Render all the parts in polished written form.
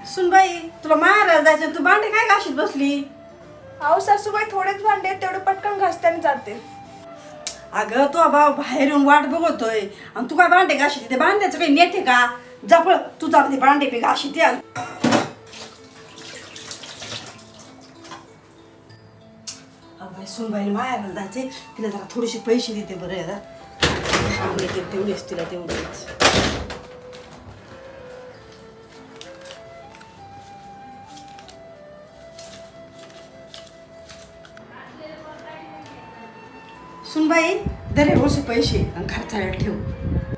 सुनबाई तुला मारायला जायचं, तू भांडे काय घाशीत बसली? अहो सासूबाई थोडेच भांडे आहेत, तेवढे पटकन घासते आणि जाते. अगं तो भाऊ बाहेर येऊन वाट बघतोय आणि तू काय भांडे घाशीत? ते भांड्याचं काही नेट आहे का? जा पळ, तू जा ते भांडे पे घाशीत या. अगं सुनबाई मारायला जायचे, तिला जरा थोडेसे पैसे देते बरं याला. तेवढेच तिला तेवढेच. सुनबाई दरे रोज पैसे आणि खर्चायला ठेव.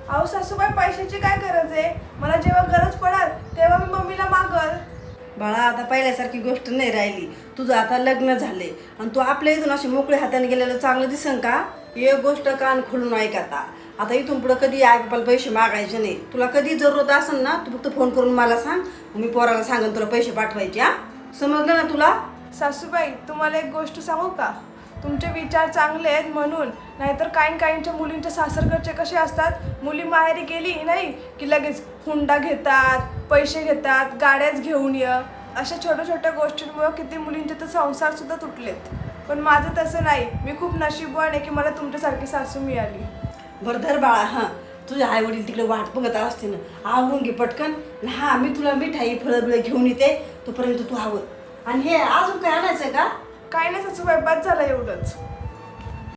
अहो सासूबाई पैशाची काय गरज आहे? मला जेव्हा गरज पडाल तेव्हा मी मम्मीला मागल. बाळा आता पहिल्यासारखी गोष्ट नाही राहिली. तुझं आता लग्न झाले आणि तू आपल्या इथून अशी मोकळ्या हाताने गेलेलं चांगलं दिसन का? एक गोष्ट कान खोलून ऐक आता इथून पुढं कधी आईबापाला पैसे मागायचे नाही. तुला कधी जरूरत असेल ना तू फक्त फोन करून मला सांग, मी पोराला सांगेन तुला पैसे पाठवायचे. हा समजलं ना तुला? सासूबाई तुम्हाला एक गोष्ट सांगू का? तुमचे विचार चांगले आहेत म्हणून, नाहीतर काहींच्या मुलींच्या सासरकडचे कसे असतात, मुली माहेरी गेली नाही की लगेच हुंडा घेतात, पैसे घेतात, गाड्याच घेऊन ये. अशा छोट्या छोट्या गोष्टींमुळे किती मुलींचे तर संसार सुद्धा तुटलेत. पण माझं तसं नाही. मी खूप नशीबवान आहे की मला तुमच्यासारखी सासू मिळाली. बरं धर बाळा. हां तुझे आई वडील तिकडे वाट बघत असते ना, आवडून घे पटकन. हा मी तुला मिठाई फळं बिळं घेऊन येते, तोपर्यंत तू हवं. आणि हे अजून काय आणायचं का? काही नाही सासूबाई, बस झालं एवढंच.